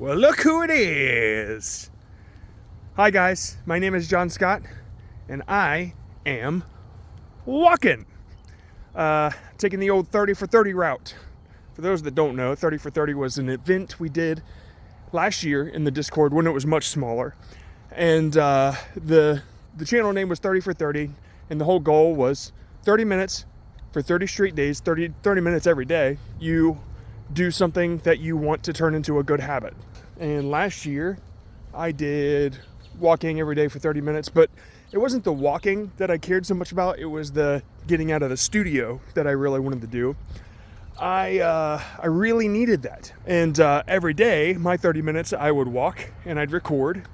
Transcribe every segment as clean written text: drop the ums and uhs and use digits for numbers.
Well, look who it is. Hi guys, my name is John Scott, and I am walking. Taking the old 30 for 30 route. For those that don't know, 30 for 30 was an event we did last year in the Discord when it was much smaller. And the channel name was 30 for 30, and the whole goal was 30 minutes for 30 straight days, 30 minutes every day. You do something that you want to turn into a good habit. And last year, I did walking every day for 30 minutes, but it wasn't the walking that I cared so much about. It was the getting out of the studio that I really wanted to do. I really needed that. And every day, my 30 minutes, I would walk and I'd record.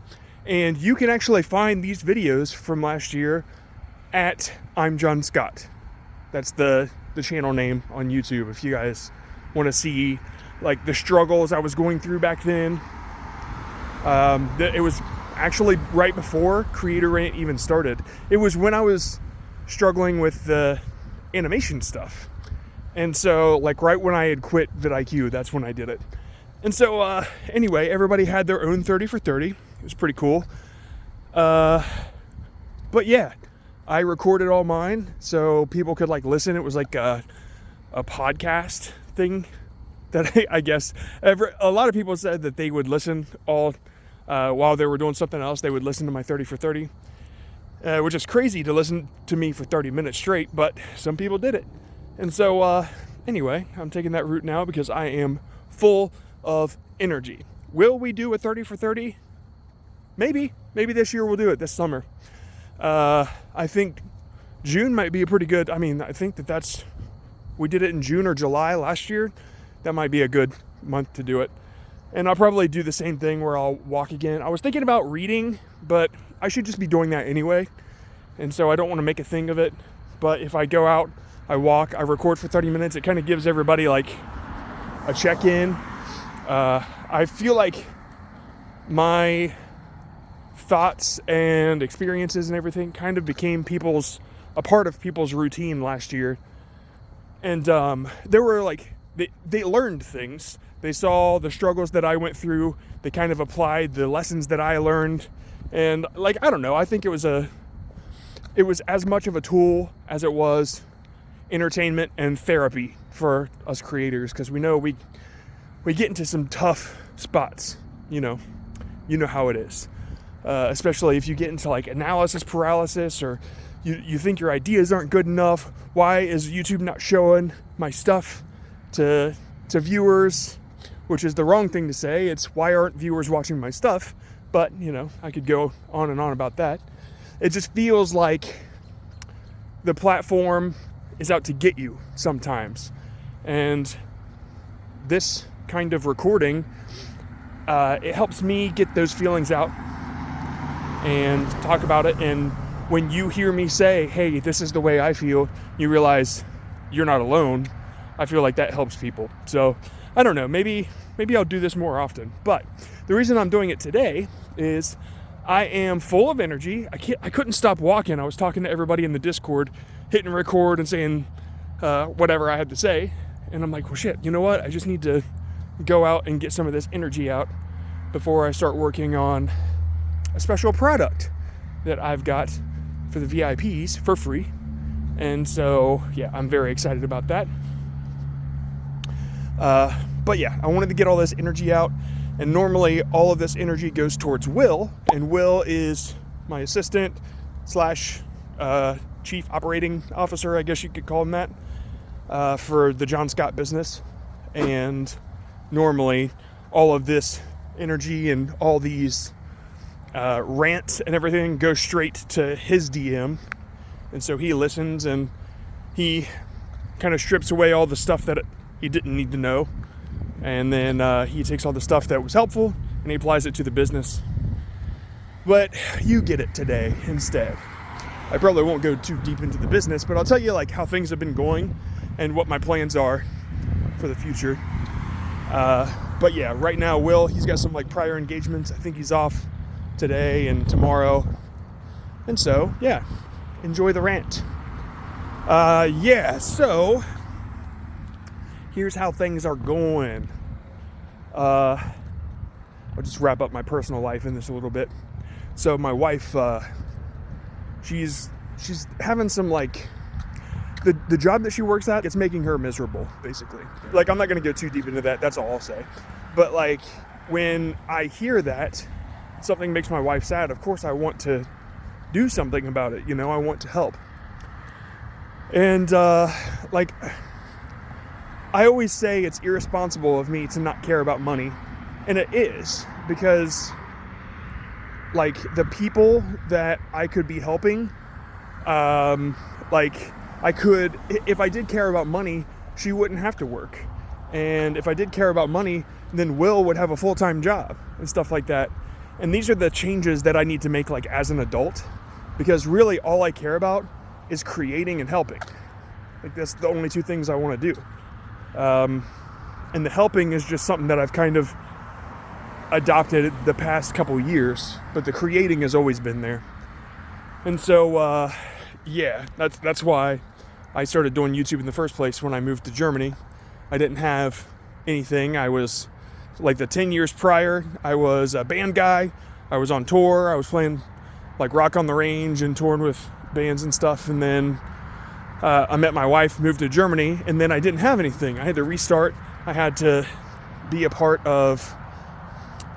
And you can actually find these videos from last year at I'm John Scott. That's the channel name on YouTube if you guys want to see like the struggles I was going through back then. It was actually right before Creator Rant even started. It was when I was struggling with the animation stuff. And so like right when I had quit vidIQ, that's when I did it. And so anyway, everybody had their own 30 for 30. It was pretty cool. But yeah, I recorded all mine so people could like listen. It was like a podcast thing that I guess a lot of people said that they would listen all while they were doing something else. They would listen to my 30 for 30, which is crazy to listen to me for 30 minutes straight, but some people did it. And so anyway, I'm taking that route now because I am full of energy. Will we do a 30 for 30? Maybe this year we'll do it this summer. I think June might be a pretty good, I think we did it in June or July last year. That might be a good month to do it. And I'll probably do the same thing where I'll walk again. I was thinking about reading, but I should just be doing that anyway. And so I don't want to make a thing of it. But if I go out, I walk, I record for 30 minutes, it kind of gives everybody like a check-in. I feel like my thoughts and experiences and everything kind of became a part of people's routine last year. And there were like, they learned things. They saw the struggles that I went through. They kind of applied the lessons that I learned. And like, I don't know, I think it was as much of a tool as it was entertainment and therapy for us creators. Because we know we get into some tough spots, you know how it is. Especially if you get into like analysis paralysis, or you think your ideas aren't good enough. Why is YouTube not showing my stuff to viewers? Which is the wrong thing to say. It's why aren't viewers watching my stuff? But I could go on and on about that. It just feels like the platform is out to get you sometimes. And this kind of recording, it helps me get those feelings out and talk about it. And when you hear me say, hey, this is the way I feel, you realize you're not alone. I feel like that helps people. So I don't know, maybe I'll do this more often. But the reason I'm doing it today is I am full of energy. I couldn't stop walking. I was talking to everybody in the Discord, hitting record and saying whatever I had to say. And I'm like, well, shit, you know what? I just need to go out and get some of this energy out before I start working on a special product that I've got for the VIPs for free. And so, yeah, I'm very excited about that. But yeah, I wanted to get all this energy out, and normally all of this energy goes towards Will, and Will is my assistant / chief operating officer, I guess you could call him that, for the John Scott business. And normally all of this energy and all these rants and everything go straight to his DM, and so he listens and he kind of strips away all the stuff that he didn't need to know, and then he takes all the stuff that was helpful and he applies it to the business. But you get it today instead. I probably won't go too deep into the business, but I'll tell you like how things have been going and what my plans are for the future. But yeah, right now Will, he's got some like prior engagements. I think he's off today and tomorrow. And so, yeah, enjoy the rant. So here's how things are going. just wrap up my personal life in this a little bit. So my wife, she's having some like, the job that she works at, it's making her miserable, basically. Like, I'm not going to go too deep into that. That's all I'll say. But like, when I hear that something makes my wife sad, of course I want to do something about it. You know, I want to help. And like, I always say it's irresponsible of me to not care about money. And it is, because like the people that I could be helping, like I could, if I did care about money, she wouldn't have to work. And if I did care about money, then Will would have a full-time job and stuff like that. And these are the changes that I need to make, like, as an adult, because really all I care about is creating and helping. Like, that's the only two things I want to do. And the helping is just something that I've kind of adopted the past couple years, but the creating has always been there. And so, yeah, that's why I started doing YouTube in the first place. When I moved to Germany, I didn't have anything. I was, like, the 10 years prior, I was a band guy. I was on tour. I was playing like Rock on the Range and touring with bands and stuff. And then I met my wife, moved to Germany, and then I didn't have anything. I had to restart. I had to be a part of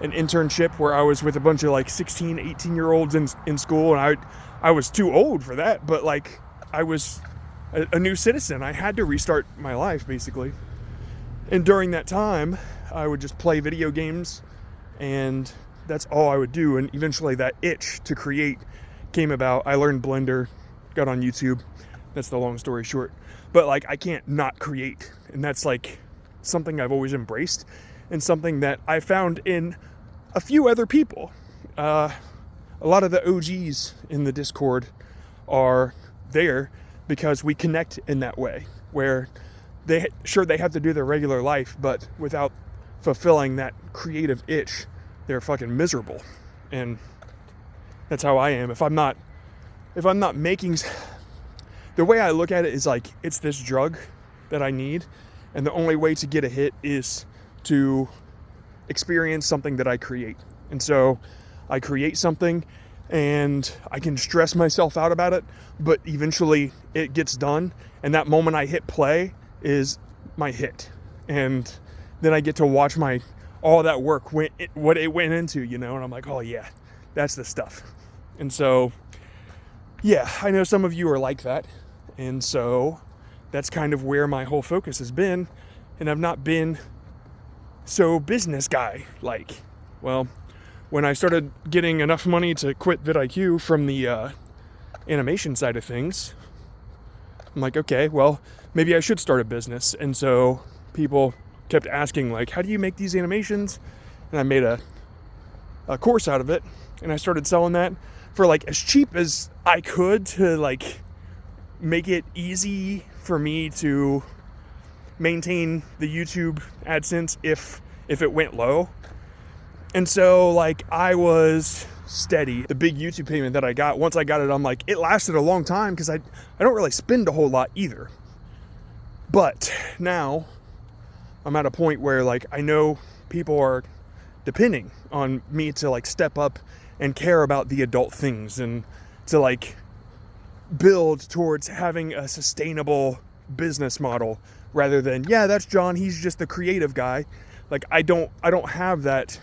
an internship where I was with a bunch of like 16, 18-year-olds in school, and I was too old for that, but like I was a new citizen. I had to restart my life, basically. And during that time, I would just play video games, and that's all I would do. And eventually that itch to create came about. I learned Blender, got on YouTube. That's the long story short. But like, I can't not create. And that's like something I've always embraced, and something that I found in a few other people. A lot of the OGs in the Discord are there because we connect in that way, where they have to do their regular life, but without fulfilling that creative itch, they're fucking miserable. And that's how I am. If I'm not making, the way I look at it is like, it's this drug that I need, and the only way to get a hit is to experience something that I create. And so I create something, and I can stress myself out about it, but eventually it gets done, and that moment I hit play is my hit. And then I get to watch all that work, what it went into, you know, and I'm like, oh yeah, that's the stuff. And so, yeah, I know some of you are like that. And so that's kind of where my whole focus has been. And I've not been so business guy like. Well, when I started getting enough money to quit vidIQ from the animation side of things, I'm like, okay, well, maybe I should start a business. And so people kept asking, like, how do you make these animations? And I made a course out of it, and I started selling that for like as cheap as I could, to like make it easy for me to maintain the YouTube AdSense if it went low. And so like I was steady. The big YouTube payment that I got, once I got it, I'm like, it lasted a long time because I don't really spend a whole lot either. But now I'm at a point where like I know people are depending on me to like step up and care about the adult things, and to like build towards having a sustainable business model, rather than, yeah, that's John, he's just the creative guy. Like I don't have that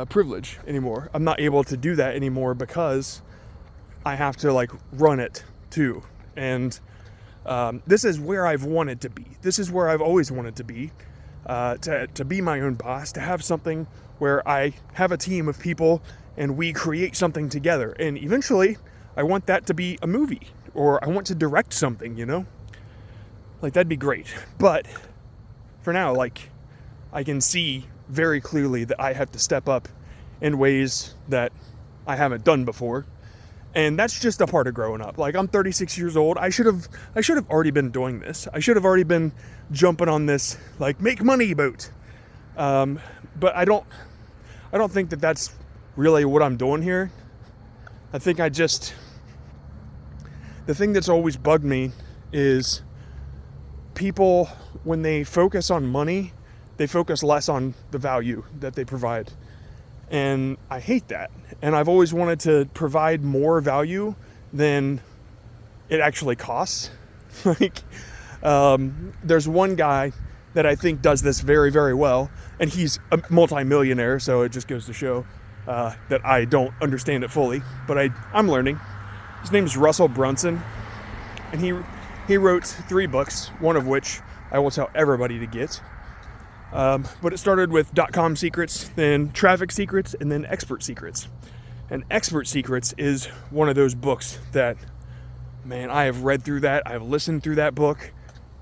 privilege anymore. I'm not able to do that anymore because I have to like run it too. And this is where I've wanted to be. This is where I've always wanted to be, to be my own boss, to have something where I have a team of people and we create something together. And eventually I want that to be a movie, or I want to direct something, you know? Like that'd be great. But for now, like I can see very clearly that I have to step up in ways that I haven't done before. And that's just a part of growing up. Like I'm 36 years old. I should have already been doing this. I should have already been jumping on this like make money boat. But I don't think that that's really what I'm doing here. I think the thing that's always bugged me is people, when they focus on money, they focus less on the value that they provide. And I hate that. And I've always wanted to provide more value than it actually costs. Like, there's one guy that I think does this very, very well, and he's a multi-millionaire, so it just goes to show that I don't understand it fully, but I'm learning. His name is Russell Brunson, and he wrote 3 books, one of which I will tell everybody to get. But it started with .com secrets, then traffic secrets, and then expert secrets. And expert secrets is one of those books that, man, I have read through that. I've listened through that book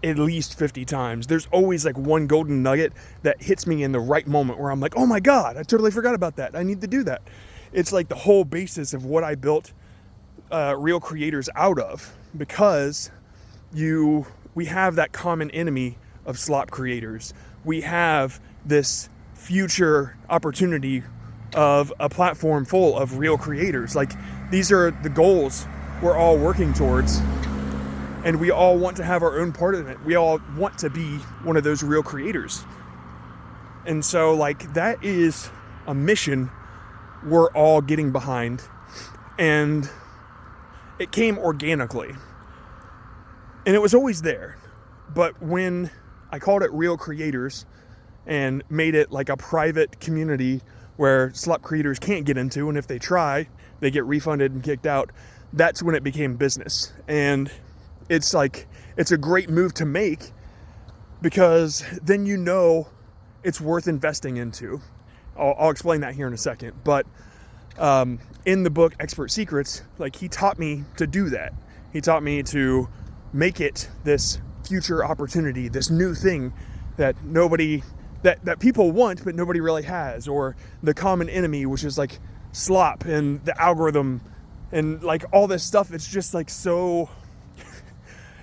at least 50 times. There's always like one golden nugget that hits me in the right moment where I'm like, oh my God, I totally forgot about that. I need to do that. It's like the whole basis of what I built Real Creators out of, because we have that common enemy of slop creators. We have this future opportunity of a platform full of real creators. Like, these are the goals we're all working towards, and we all want to have our own part of it. We all want to be one of those real creators. And so, like, that is a mission we're all getting behind, and it came organically. And it was always there. But when I called it Real Creators and made it like a private community where slop creators can't get into, and if they try, they get refunded and kicked out, that's when it became business. And it's like, it's a great move to make, because then you know it's worth investing into. I'll explain that here in a second. But in the book Expert Secrets, like, he taught me to do that. He taught me to make it this future opportunity, this new thing that that people want but nobody really has, or the common enemy, which is like slop and the algorithm and like all this stuff. It's just like so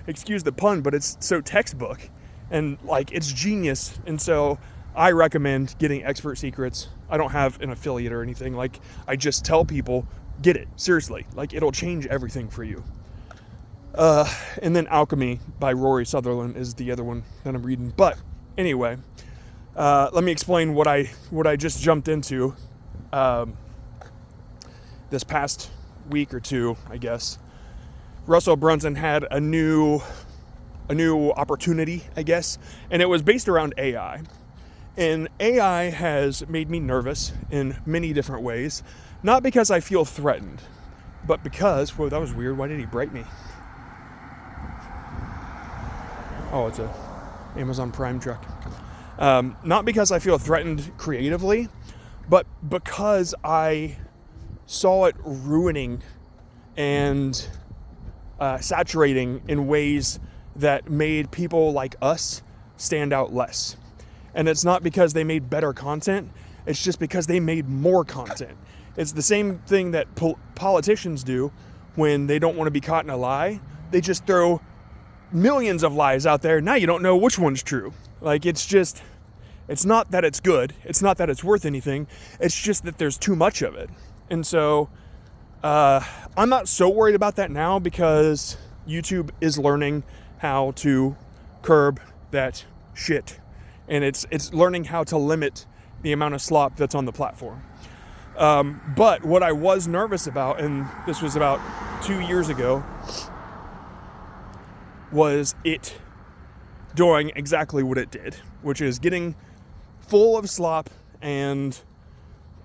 excuse the pun, but it's so textbook, and like, it's genius. And so I recommend getting Expert Secrets. I don't have an affiliate or anything. Like, I just tell people, get it, seriously. Like, it'll change everything for you. And then Alchemy by Rory Sutherland is the other one that I'm reading. But anyway, let me explain what I just jumped into this past week or two, I guess. Russell Brunson had a new opportunity, I guess, and it was based around AI. And AI has made me nervous in many different ways, not because I feel threatened, but because, whoa, that was weird. Why did he bright me? Oh, it's a Amazon Prime truck. Not because I feel threatened creatively, but because I saw it ruining and saturating in ways that made people like us stand out less. And it's not because they made better content, it's just because they made more content. It's the same thing that politicians do when they don't want to be caught in a lie. They just throw millions of lies out there. Now you don't know which one's true. Like, it's not that it's good. It's not that it's worth anything. It's just that there's too much of it. And so I'm not so worried about that now, because YouTube is learning how to curb that shit. And it's learning how to limit the amount of slop that's on the platform. But what I was nervous about, and this was about 2 years ago, was it doing exactly what it did, which is getting full of slop, and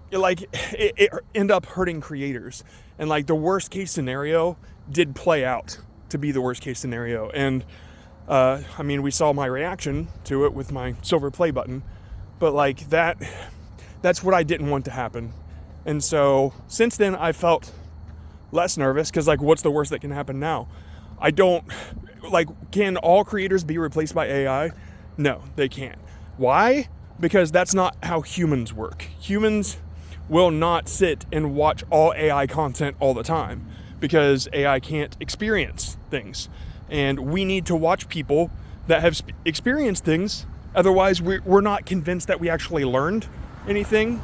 it ended up hurting creators. And like, the worst case scenario did play out to be the worst case scenario. And I mean, we saw my reaction to it with my silver play button, but like, that's what I didn't want to happen. And so since then I felt less nervous, because like, what's the worst that can happen now? Can all creators be replaced by AI? No, they can't. Why? Because that's not how humans work. Humans will not sit and watch all AI content all the time, because AI can't experience things. And we need to watch people that have experienced things. Otherwise, we're not convinced that we actually learned anything.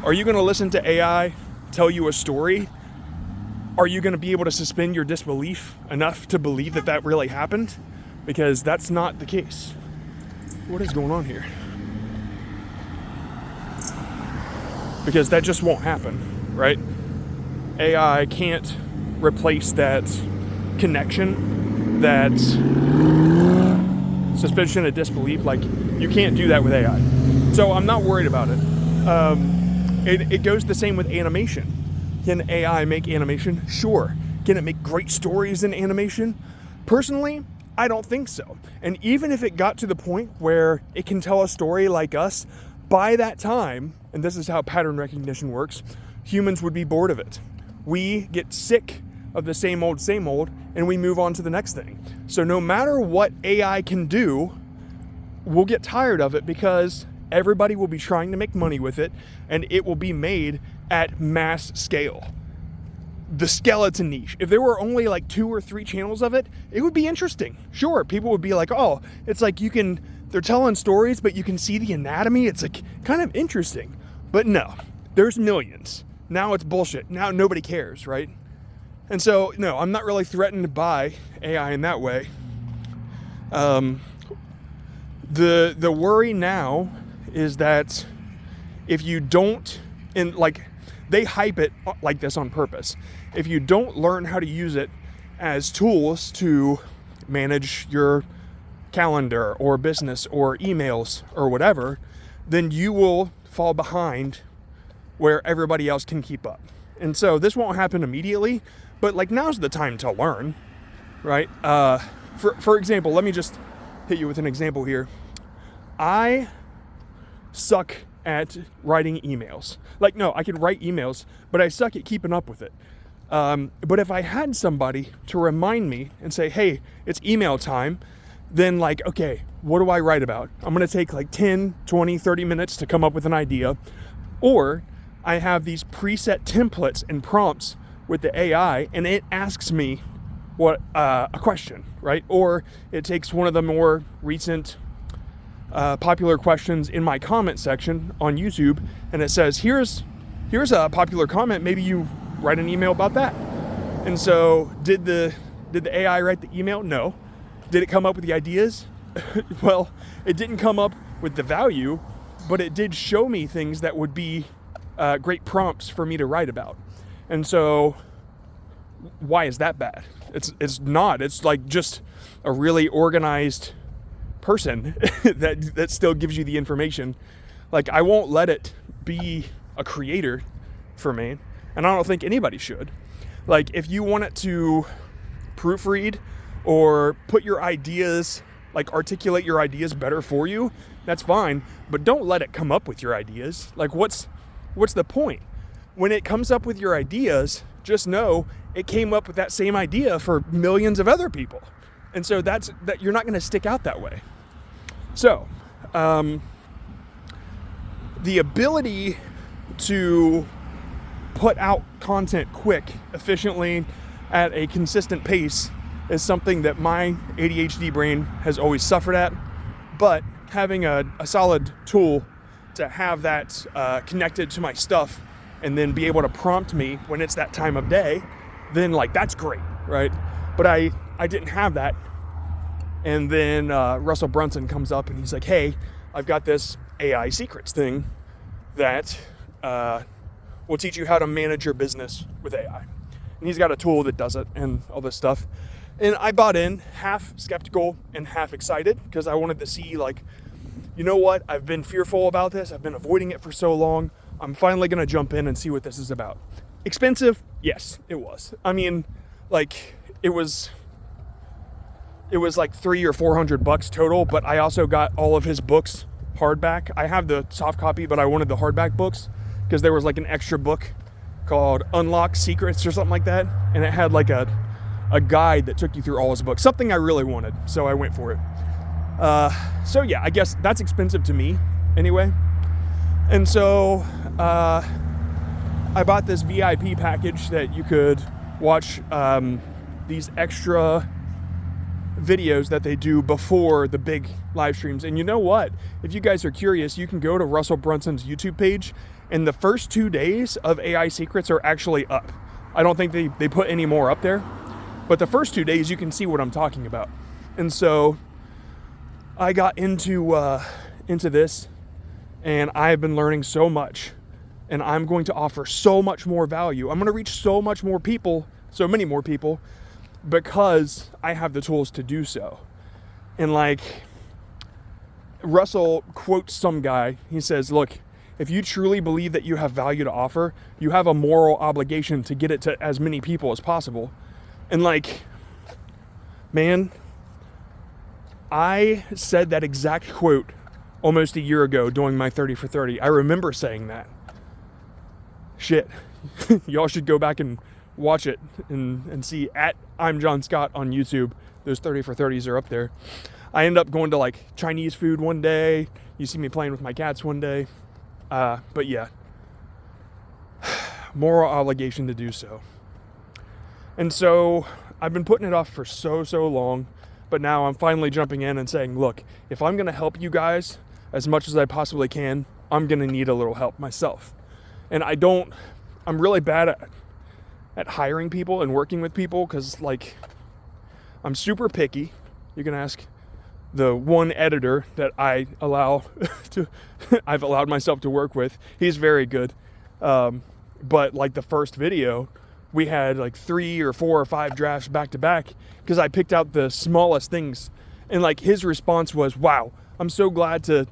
Are you going to listen to AI tell you a story? Are you going to be able to suspend your disbelief enough to believe that that really happened? Because that's not the case. What is going on here? Because that just won't happen, right? AI can't replace that connection, that suspension of disbelief. Like, you can't do that with AI. So I'm not worried about it. It goes the same with animation. Can AI make animation? Sure. Can it make great stories in animation? Personally, I don't think so. And even if it got to the point where it can tell a story like us, by that time, and this is how pattern recognition works, humans would be bored of it. We get sick of the same old, and we move on to the next thing. So no matter what AI can do, we'll get tired of it because everybody will be trying to make money with it, and it will be made at mass scale. The skeleton niche. If there were only like 2 or 3 channels of it, it would be interesting. Sure, people would be like, oh, it's like they're telling stories, but you can see the anatomy. It's like kind of interesting. But no, there's millions. Now it's bullshit. Now nobody cares, right? And so, no, I'm not really threatened by AI in that way. The worry now is that if you don't, and like they hype it like this on purpose, if you don't learn how to use it as tools to manage your calendar or business or emails or whatever, then you will fall behind where everybody else can keep up. And so this won't happen immediately, but like now's the time to learn, right? For example, let me just hit you with an example here. I suck at writing emails. Like, no, I can write emails, but I suck at keeping up with it. But if I had somebody to remind me and say, hey, it's email time, then like, okay, what do I write about? I'm going to take like 10, 20, 30 minutes to come up with an idea. Or I have these preset templates and prompts with the AI, and it asks me what a question, right? Or it takes one of the more recent popular questions in my comment section on YouTube, and it says, here's a popular comment, maybe you write an email about that. And so did the AI write the email? No. Did it come up with the ideas? Well, it didn't come up with the value, but it did show me things that would be great prompts for me to write about. And so why is that bad? It's not. It's like just a really organized person that still gives you the information. Like, I won't let it be a creator for me, and I don't think anybody should. Like, if you want it to proofread or put your ideas, like articulate your ideas better for you, that's fine, but don't let it come up with your ideas. Like, what's the point? When it comes up with your ideas, just know it came up with that same idea for millions of other people. And so that you're not going to stick out that way. So, the ability to put out content quick, efficiently, at a consistent pace is something that my ADHD brain has always suffered at. But having a solid tool to have that connected to my stuff and then be able to prompt me when it's that time of day, then like that's great, right? But I didn't have that. And then Russell Brunson comes up and he's like, hey, I've got this AI secrets thing that will teach you how to manage your business with AI. And he's got a tool that does it and all this stuff. And I bought in, half skeptical and half excited, because I wanted to see, like, you know what? I've been fearful about this. I've been avoiding it for so long. I'm finally going to jump in and see what this is about. Expensive? Yes, it was. I mean, like, it was like $300 or $400 total, but I also got all of his books hardback. I have the soft copy, but I wanted the hardback books because there was like an extra book called Unlock Secrets or something like that, and it had like a guide that took you through all his books, something I really wanted, so I went for it. So yeah, I guess that's expensive to me anyway. And so I bought this VIP package that you could watch these extra videos that they do before the big live streams. And you know what? If you guys are curious, you can go to Russell Brunson's YouTube page, and the first 2 days of AI Secrets are actually up. I don't think they put any more up there, but the first 2 days you can see what I'm talking about. And so I got into this, and I've been learning so much, and I'm going to offer so much more value. I'm going to reach so many more people, because I have the tools to do so. And like Russell quotes some guy, he says, look, if you truly believe that you have value to offer, you have a moral obligation to get it to as many people as possible. And like, man, I said that exact quote almost a year ago doing my 30 for 30. I remember saying that. Shit. Y'all should go back and watch it and see at I'm John Scott on YouTube. Those 30 for 30s are up there. I end up going to like Chinese food one day. You see me playing with my cats one day. But yeah, moral obligation to do so. And so I've been putting it off for so long, but now I'm finally jumping in and saying, look, if I'm going to help you guys as much as I possibly can, I'm going to need a little help myself. And I'm really bad at hiring people and working with people, because like I'm super picky. You can ask the one editor that I've allowed myself to work with. He's very good. But like the first video, we had like 3 or 4 or 5 drafts back to back, because I picked out the smallest things. And like his response was, wow, I'm so glad to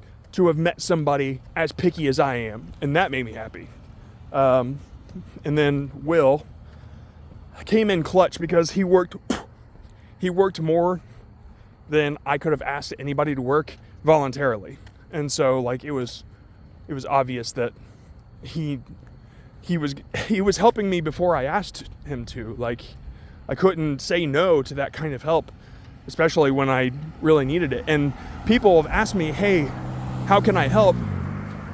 have met somebody as picky as I am. And that made me happy. And then Will came in clutch, because he worked more than I could have asked anybody to work voluntarily. And so like it was obvious that he was helping me before I asked him to. Like I couldn't say no to that kind of help, especially when I really needed it. And people have asked me, hey, how can I help?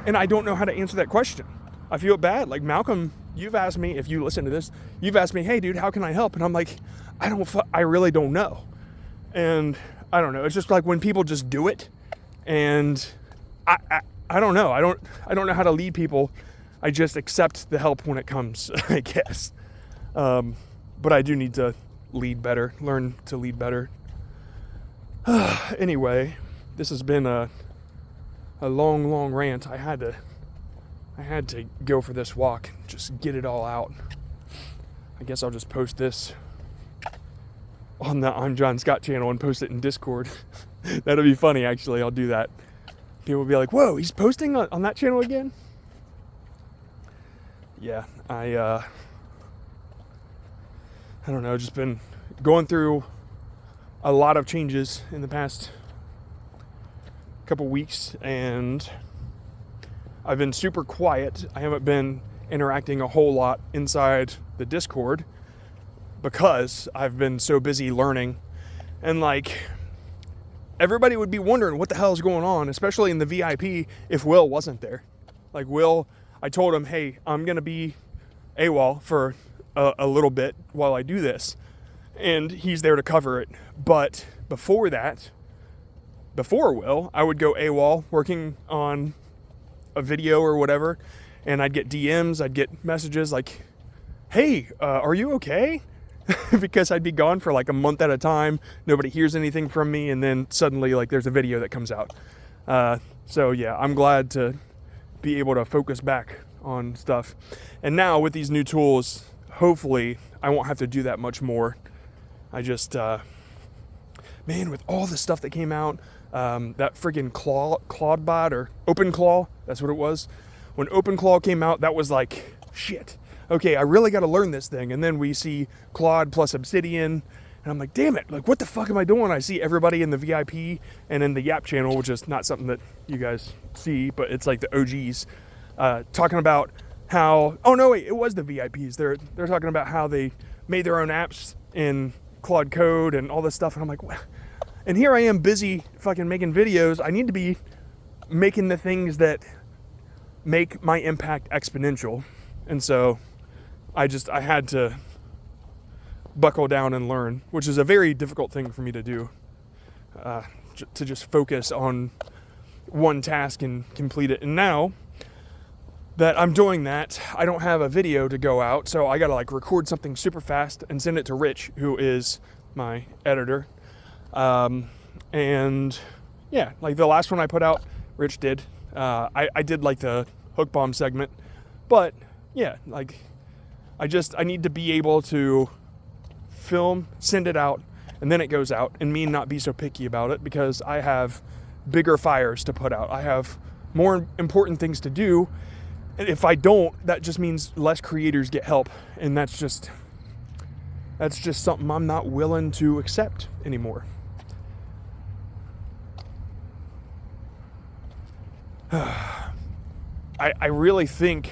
And I don't know how to answer that question. I feel bad. Like Malcolm, you've asked me, if you listen to this, you've asked me, hey dude, how can I help? And I'm like, I really don't know. And I don't know. It's just like when people just do it, and I don't know. I don't know how to lead people. I just accept the help when it comes, I guess. But I do need to lead better, learn to lead better. Anyway, this has been a long rant. I had to go for this walk, just get it all out. I guess I'll just post this on the I'm John Scott channel and post it in Discord. That'll be funny, actually. I'll do that. People will be like, whoa, he's posting on that channel again? Yeah, I don't know, just been going through a lot of changes in the past couple weeks, and I've been super quiet. I haven't been interacting a whole lot inside the Discord, because I've been so busy learning. And like, everybody would be wondering what the hell is going on, especially in the VIP, if Will wasn't there. Like Will, I told him, hey, I'm gonna be AWOL for a little bit while I do this, and he's there to cover it. But before Will, I would go AWOL working on a video or whatever, and I'd get DMs, I'd get messages like, hey, are you okay? Because I'd be gone for like a month at a time, nobody hears anything from me, and then suddenly like there's a video that comes out. So yeah, I'm glad to be able to focus back on stuff. And now with these new tools, hopefully I won't have to do that much more. I just, man, with all the stuff that came out, that friggin' Clawbot or OpenClaw, that's what it was. When OpenClaw came out, that was like, shit. Okay, I really got to learn this thing. And then we see Claude plus Obsidian, and I'm like, damn it, like what the fuck am I doing? I see everybody in the VIP and in the Yap channel, which is not something that you guys see, but it's like the OGs, talking about how, oh no, wait, it was the VIPs. They're talking about how they made their own apps in Claude Code and all this stuff. And I'm like, what? And here I am busy fucking making videos. I need to be making the things that make my impact exponential. And so I had to buckle down and learn, which is a very difficult thing for me to do, to just focus on one task and complete it. And now that I'm doing that, I don't have a video to go out, so I gotta like record something super fast and send it to Rich, who is my editor. And yeah, like the last one I put out, Rich did. I did like the hook bomb segment, but yeah, like I need to be able to film, send it out, and then it goes out, and me not be so picky about it because I have bigger fires to put out. I have more important things to do. And if I don't, that just means less creators get help. And that's just something I'm not willing to accept anymore. I really think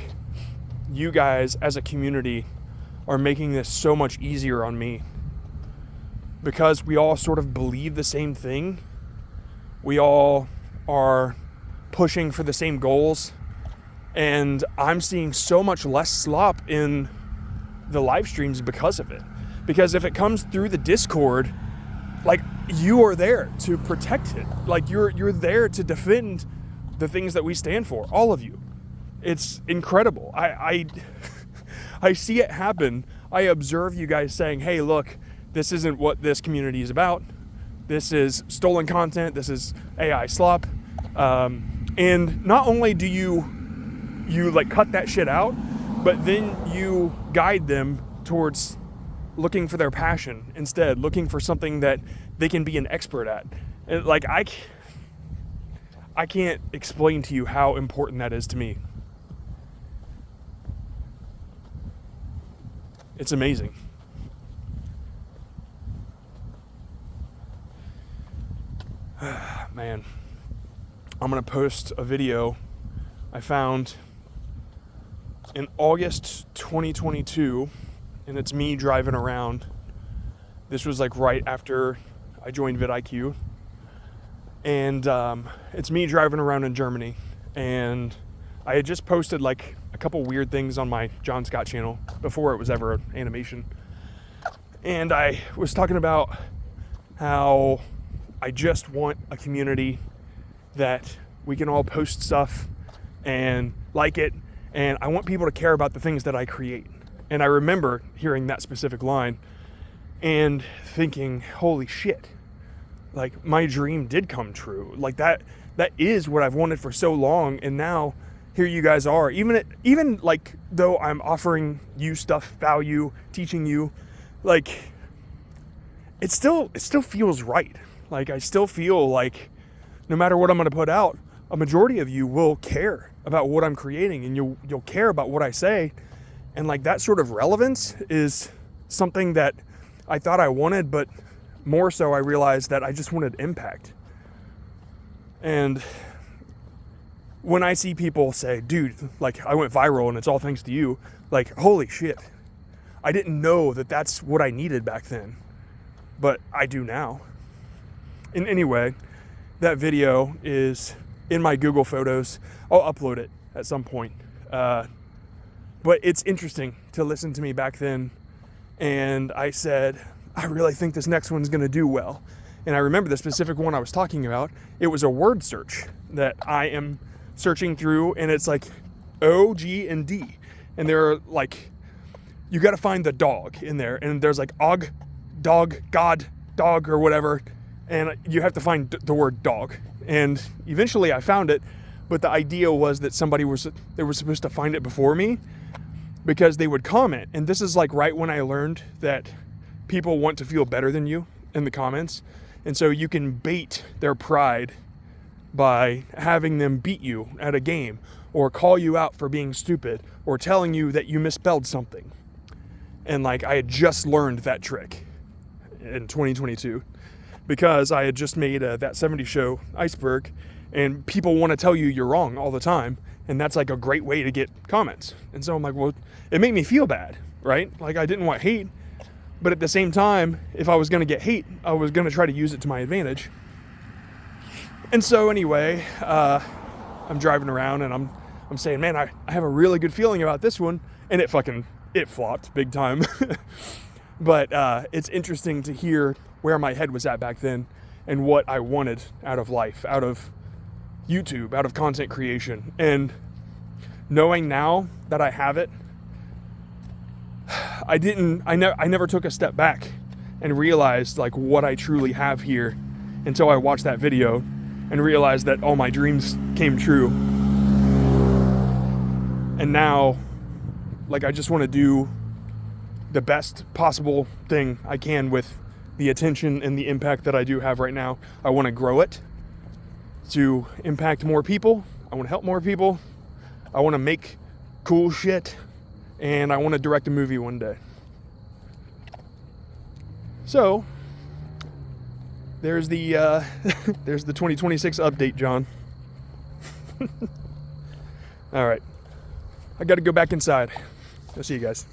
you guys as a community are making this so much easier on me because we all sort of believe the same thing. We all are pushing for the same goals, and I'm seeing so much less slop in the live streams because of it. Because if it comes through the Discord, like, you are there to protect it. Like, you're there to defend the things that we stand for, all of you. It's incredible. I see it happen. I observe you guys saying, hey, look, this isn't what this community is about. This is stolen content. This is AI slop. And not only do you like cut that shit out, but then you guide them towards looking for their passion instead, looking for something that they can be an expert at. And like, I can't explain to you how important that is to me. It's amazing. Man, I'm gonna post a video I found in August 2022, and it's me driving around. This was like right after I joined vidIQ, and it's me driving around in Germany, and I had just posted like a couple weird things on my John Scott channel before it was ever animation, and I was talking about how I just want a community that we can all post stuff and like it, and I want people to care about the things that I create. And I remember hearing that specific line and thinking, holy shit, like my dream did come true. Like that is what I've wanted for so long, and now here you guys are. Even like though I'm offering you stuff, value, teaching you, like it still feels right. Like I still feel like no matter what I'm going to put out, a majority of you will care about what I'm creating, and you'll care about what I say. And like that sort of relevance is something that I thought I wanted, but more so I realized that I just wanted impact. And when I see people say, dude, like I went viral and it's all thanks to you, like, holy shit, I didn't know that that's what I needed back then, but I do now. And anyway, that video is in my Google Photos. I'll upload it at some point. But it's interesting to listen to me back then. And I said, I really think this next one's gonna do well. And I remember the specific one I was talking about. It was a word search that I am searching through, and it's like O, G, and D. And there are like, you gotta find the dog in there. And there's like og, dog, god, dog, or whatever. And you have to find the word dog. And eventually I found it, but the idea was that they were supposed to find it before me because they would comment. And this is like right when I learned that people want to feel better than you in the comments. And so you can bait their pride by having them beat you at a game, or call you out for being stupid, or telling you that you misspelled something. And like I had just learned that trick in 2022. Because I had just made that 70s show, Iceberg, and people want to tell you you're wrong all the time, and that's like a great way to get comments. And so I'm like, well, it made me feel bad, right? Like I didn't want hate, but at the same time, if I was going to get hate, I was going to try to use it to my advantage. And so anyway, I'm driving around and I'm saying, man, I have a really good feeling about this one, and it flopped big time. But it's interesting to hear where my head was at back then and what I wanted out of life, out of YouTube, out of content creation. And knowing now that I have it, I never took a step back and realized like what I truly have here until I watched that video. and realized that all my dreams came true. And now, like, I just want to do the best possible thing I can with the attention and the impact that I do have right now. I want to grow it to impact more people. I want to help more people. I want to make cool shit, and I want to direct a movie one day. So there's the there's the 2026 update, John. All right, I got to go back inside. I'll see you guys.